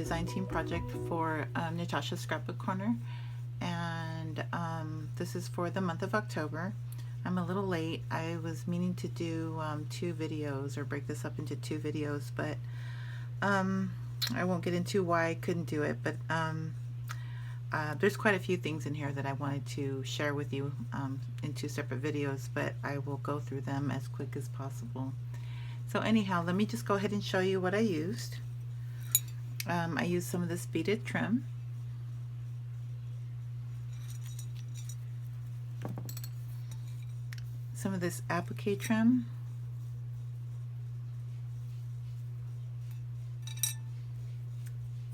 design team project for Natasha's Scrapbook Corner, and this is for the month of October. I'm a little late. I was meaning to do 2 videos, or break this up into 2 videos, but I won't get into why I couldn't do it, but there's quite a few things in here that I wanted to share with you in 2 separate videos, but I will go through them as quick as possible. So anyhow, let me just go ahead and show you what I used. I used some of this beaded trim. Some of this applique trim.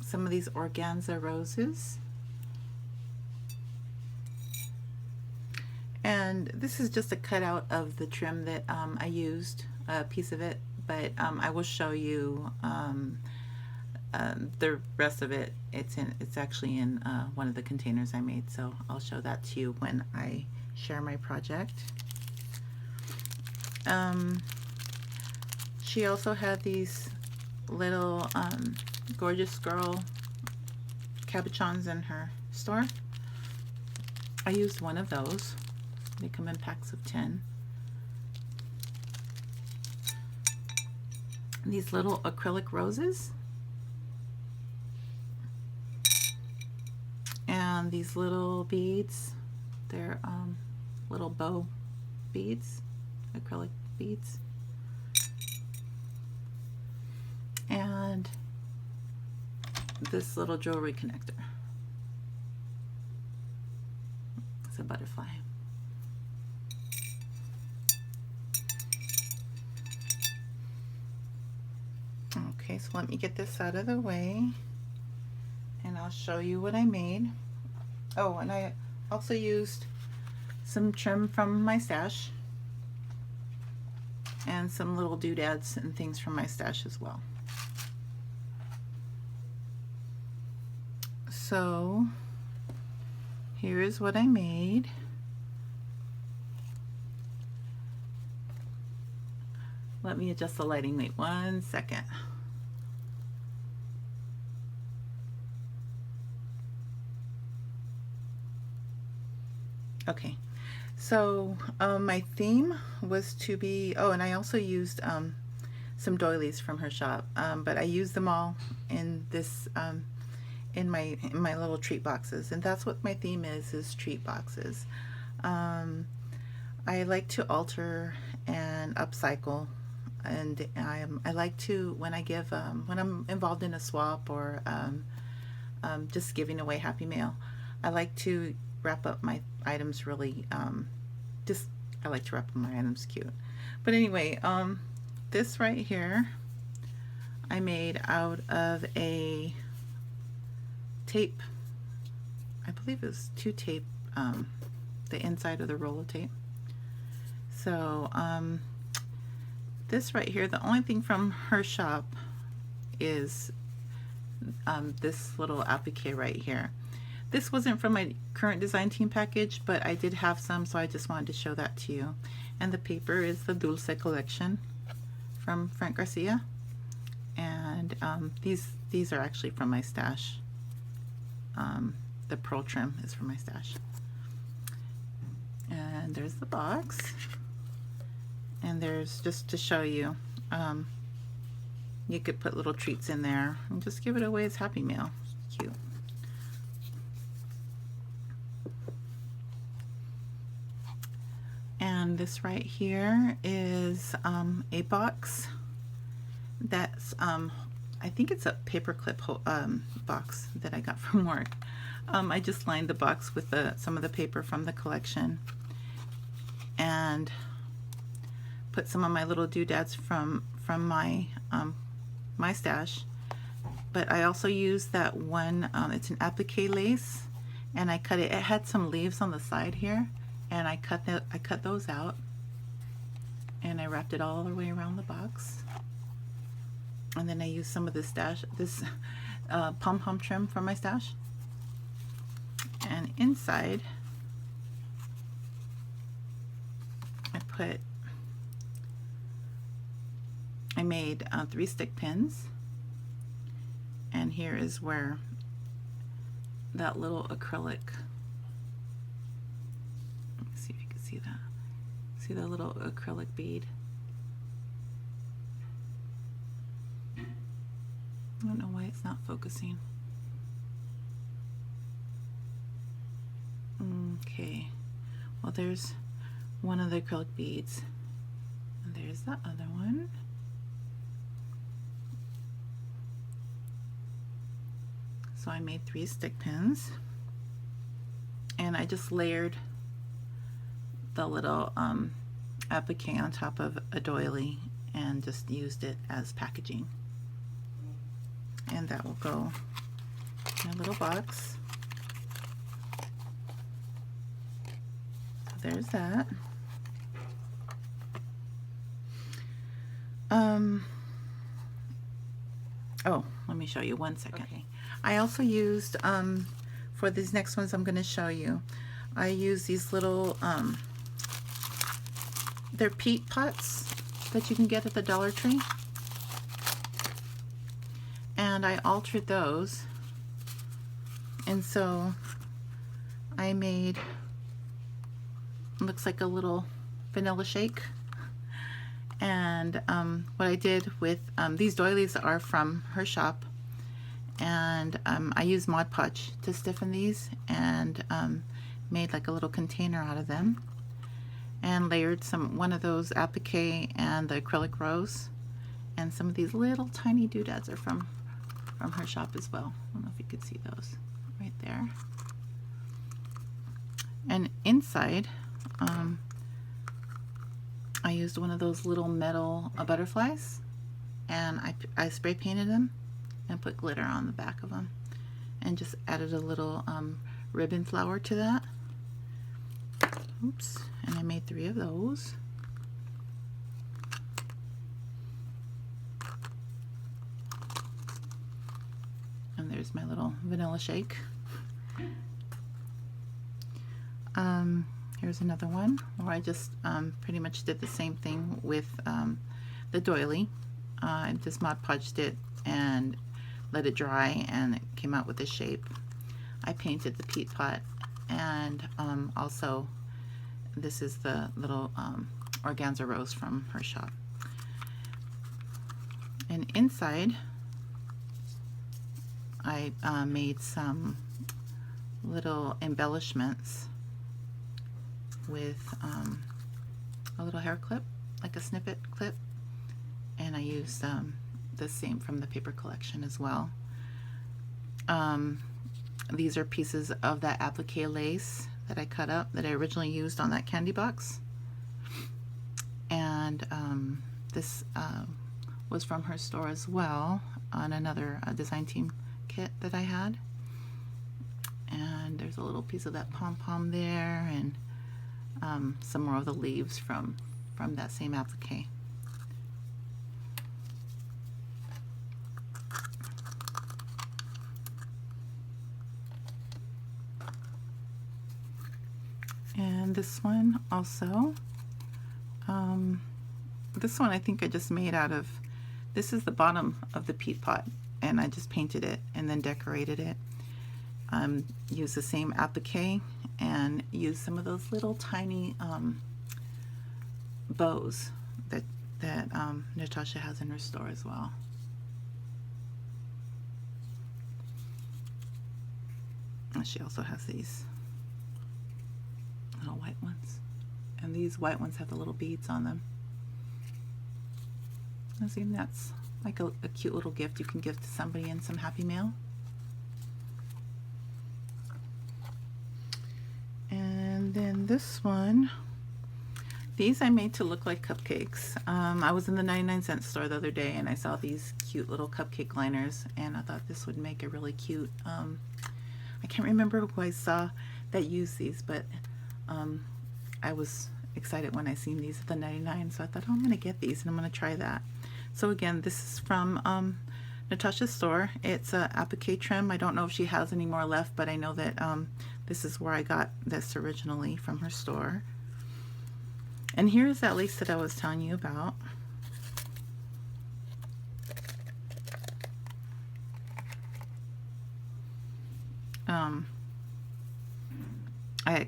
Some of these organza roses. And this is just a cutout of the trim that I used, a piece of it, but I will show you the rest of it. It's actually in one of the containers I made, so I'll show that to you when I share my project. She also had these little gorgeous girl cabochons in her store. I used one of those. They come in packs of 10. These little acrylic roses. And these little beads. They're little bow beads, acrylic beads. And this little jewelry connector. It's a butterfly. Okay, so let me get this out of the way and I'll show you what I made. Oh, and I also used some trim from my stash and some little doodads and things from my stash as well. So here is what I made. Let me adjust the lighting. Wait 1 second. Okay, so my theme was to be, oh, and I also used some doilies from her shop, but I used them all in this in my little treat boxes, and that's what my theme is treat boxes. I like to alter and upcycle, and I like to, when I give when I'm involved in a swap or just giving away Happy Mail, I like to wrap up my items really I like to wrap up my items cute. But anyway, this right here I made out of a tape. I believe it was 2 tape, the inside of the roll of tape. So this right here, the only thing from her shop is this little applique right here. This wasn't from my current design team package, but I did have some, so I just wanted to show that to you. And the paper is the Dulce collection from Frank Garcia, and these are actually from my stash. The pearl trim is from my stash. And there's the box, and there's, just to show you, you could put little treats in there and just give it away as Happy Mail. Cute. And this right here is a box that's I think it's a paperclip box that I got from work. I just lined the box with some of the paper from the collection and put some of my little doodads from my my stash. But I also used that one, it's an applique lace, and I cut it. It had some leaves on the side here, and I cut those out, and I wrapped it all the way around the box. And then I used some of this pom-pom trim from my stash. And inside, I made 3 stick pins, and And here is where that little acrylic, let me see if you can see that. See the little acrylic bead? I don't know why it's not focusing. Okay, well there's one of the acrylic beads, and there's the other one. So I made 3 stick pins, and I just layered the little applique on top of a doily and just used it as packaging. And that will go in a little box. So there's that. Oh, let me show you 1 second. Okay. I also used, for these next ones I'm going to show you, I use these little, they're peat pots that you can get at the Dollar Tree. And I altered those. And so I made, looks like a little vanilla shake. And what I did with these doilies are from her shop, and I used Mod Podge to stiffen these, and made like a little container out of them, and layered one of those applique and the acrylic rose, and some of these little tiny doodads are from her shop as well. I don't know if you could see those right there. And inside, I used one of those little metal butterflies, and I spray painted them and put glitter on the back of them, and just added a little ribbon flower to that. Oops, and I made 3 of those. And there's my little vanilla shake. Here's another one where I just pretty much did the same thing with the doily. I just Mod Podged it and let it dry, and it came out with this shape. I painted the peat pot, and also this is the little organza rose from her shop. And inside I made some little embellishments with a little hair clip, like a snippet clip, and I used the same from the paper collection as well. These are pieces of that applique lace that I cut up that I originally used on that candy box, and this was from her store as well on another design team kit that I had. And there's a little piece of that pom-pom there, and some more of the leaves from that same applique. And this one also, this one I think I just made out of, this is the bottom of the peat pot, and I just painted it and then decorated it. Use the same applique and use some of those little tiny bows that Natasha has in her store as well. And she also has these little white ones, and these white ones have the little beads on them. I think that's like a cute little gift you can give to somebody in some happy mail. And then this one, these I made to look like cupcakes. I was in the 99-cent store the other day, and I saw these cute little cupcake liners, and I thought this would make a really cute, I can't remember who I saw that used these, but I was excited when I seen these at the 99, so I thought, oh, I'm gonna get these and I'm gonna try that. So again, this is from Natasha's store. It's a applique trim. I don't know if she has any more left, but I know that this is where I got this originally, from her store. And here's that lace that I was telling you about.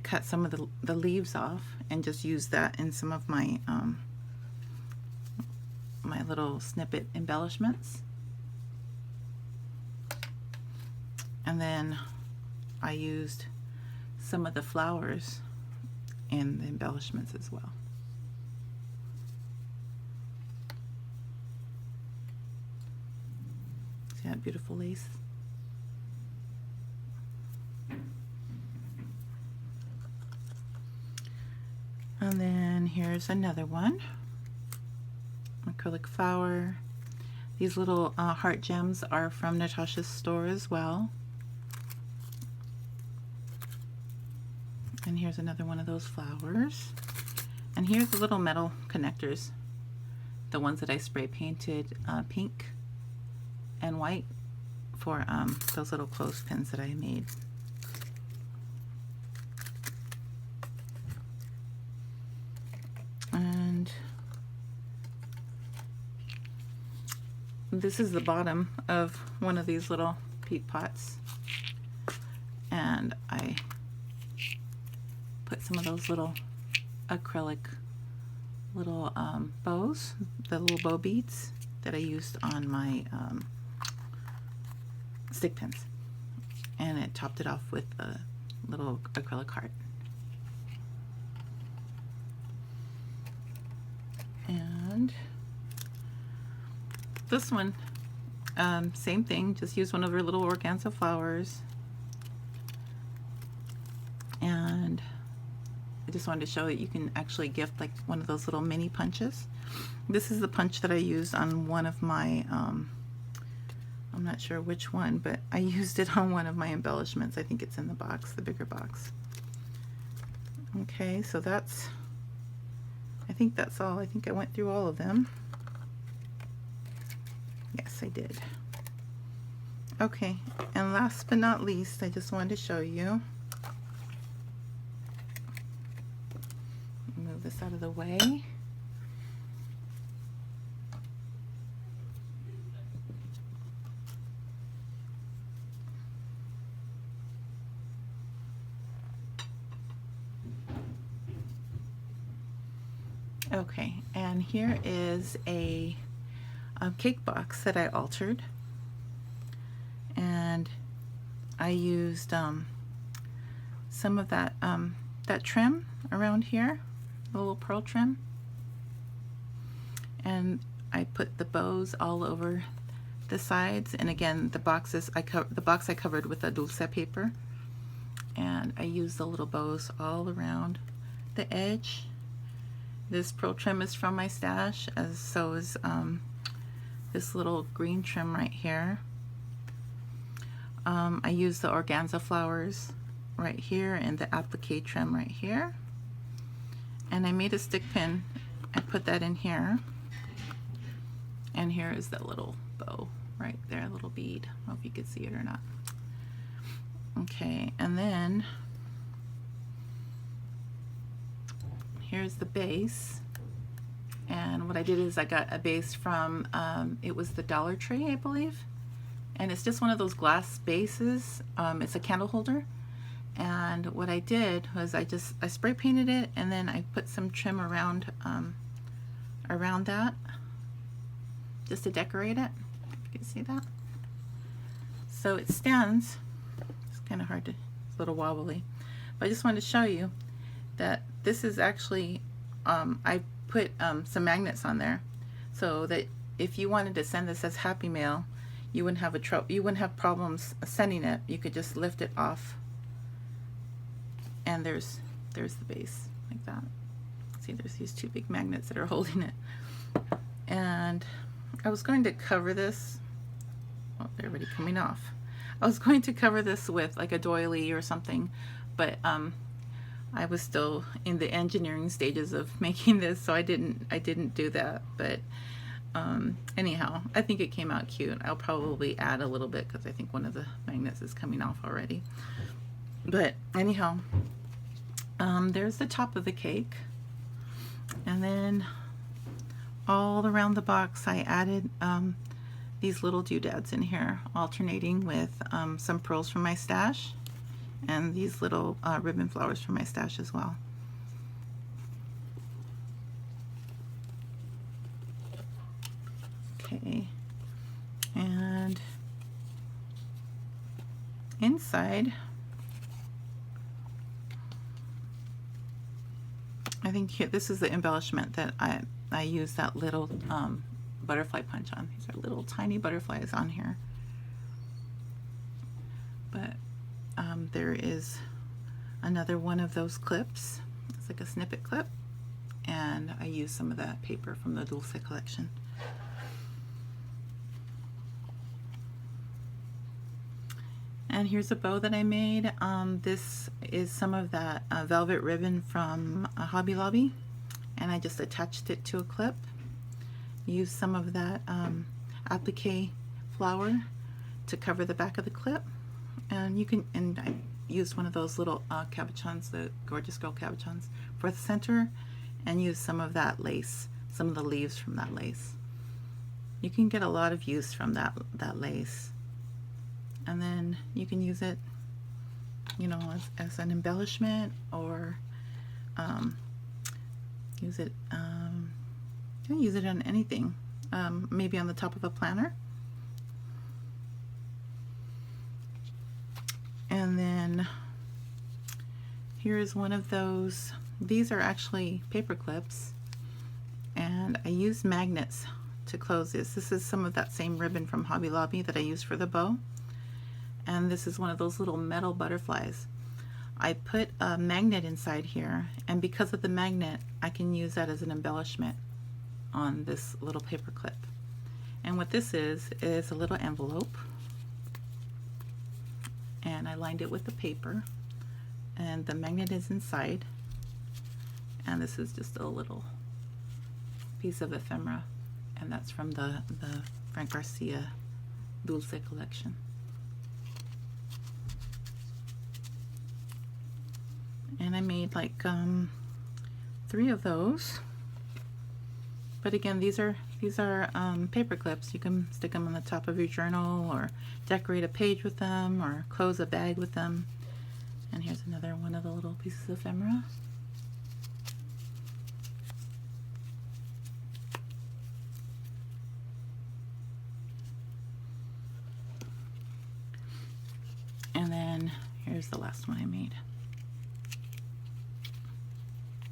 cut some of the leaves off and just use that in some of my my little snippet embellishments. And then I used some of the flowers in the embellishments as well. See that beautiful lace? And then here's another one, acrylic flower. These little heart gems are from Natasha's store as well. And here's another one of those flowers. And here's the little metal connectors, the ones that I spray painted pink and white for those little clothespins that I made. And this is the bottom of one of these little peat pots, and I put some of those little acrylic little bows, the little bow beads that I used on my stick pins, and it topped it off with a little acrylic heart. And this one, same thing, just use one of her little organza flowers. And I just wanted to show that you can actually gift like one of those little mini punches. This is the punch that I used on one of my, I'm not sure which one, but I used it on one of my embellishments. I think it's in the box, the bigger box. Okay, so that's, I think that's all. I think I went through all of them. Yes, I did. Okay, and last but not least, I just wanted to show you. Move this out of the way. Okay, and here is a cake box that I altered, and I used some of that that trim around here, the little pearl trim, and I put the bows all over the sides. And again, the boxes the box I covered with a dulce paper, and I used the little bows all around the edge. This pearl trim is from my stash, as so is this little green trim right here. I used the organza flowers right here and the applique trim right here. And I made a stick pin. I put that in here. And here is that little bow right there, a little bead. I don't know if you could see it or not. Okay, and then here's the base. And what I did is I got a base from, it was the Dollar Tree, I believe. And it's just one of those glass bases. It's a candle holder. And what I did was I spray painted it, and then I put some trim around around that just to decorate it. If you can see that. So it stands. It's kind of hard to, it's a little wobbly. But I just wanted to show you that this is actually, I put some magnets on there so that if you wanted to send this as Happy Mail, you wouldn't have problems sending it. You could just lift it off, and there's the base like that. See, there's these two big magnets that are holding it. And I was going to cover this, oh, they're already coming off. I was going to cover this with like a doily or something, but I was still in the engineering stages of making this, so I didn't do that. But anyhow, I think it came out cute. I'll probably add a little bit because I think one of the magnets is coming off already. But anyhow, there's the top of the cake, and then all around the box I added these little doodads in here, alternating with some pearls from my stash and these little ribbon flowers from my stash as well. Okay, and inside, I think here, this is the embellishment that I use that little butterfly punch on. These are little tiny butterflies on here. But there is another one of those clips. It's like a snippet clip, and I use some of that paper from the Dulce collection. And here's a bow that I made. This is some of that velvet ribbon from Hobby Lobby, and I just attached it to a clip. Use some of that applique flower to cover the back of the clip, and you can. And I used one of those little cabochons, the Gorgeous Girl cabochons, for the center, and use some of that lace, some of the leaves from that lace. You can get a lot of use from that lace. And then you can use it, you know, as an embellishment, or use it on anything, maybe on the top of a planner. And then here is one of those. These are actually paper clips, and I use magnets to close this. This is some of that same ribbon from Hobby Lobby that I used for the bow. And this is one of those little metal butterflies. I put a magnet inside here, and because of the magnet, I can use that as an embellishment on this little paper clip. And what this is a little envelope, and I lined it with the paper, and the magnet is inside, and this is just a little piece of ephemera, and that's from the Frank Garcia Dulce collection. And I made like 3 of those. But again, these are paper clips. You can stick them on the top of your journal, or decorate a page with them, or close a bag with them. And here's another one of the little pieces of ephemera. And then here's the last one I made.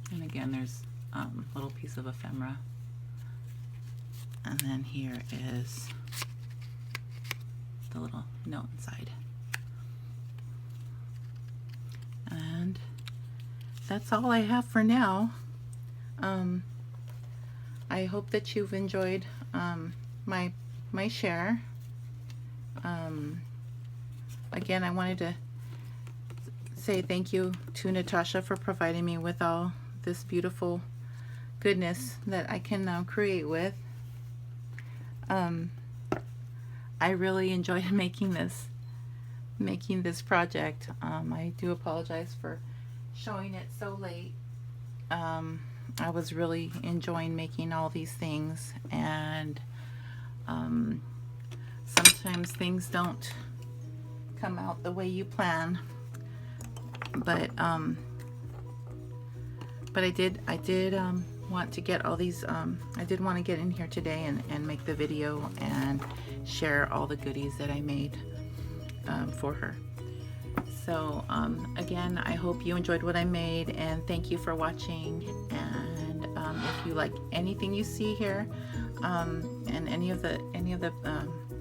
And again, there's a little piece of ephemera. And then here is the little note inside. And that's all I have for now. I hope that you've enjoyed my share. Again, I wanted to say thank you to Natasha for providing me with all this beautiful goodness that I can now create with. I really enjoyed making this project. I do apologize for showing it so late. I was really enjoying making all these things, and sometimes things don't come out the way you plan, but I did want to get all these, I did want to get in here today and make the video and share all the goodies that I made for her. So again, I hope you enjoyed what I made, and thank you for watching. And if you like anything you see here, and any of the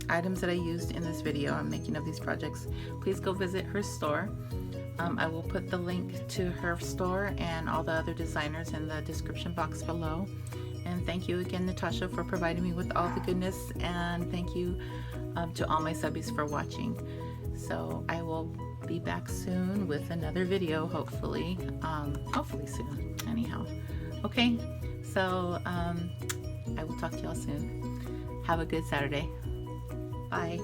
items that I used in this video I'm making of these projects, please go visit her store. I will put the link to her store and all the other designers in the description box below. And thank you again, Natasha, for providing me with all the goodness, and thank you to all my subbies for watching. So I will be back soon with another video, hopefully soon, anyhow. Okay, so I will talk to y'all soon. Have a good Saturday. Bye.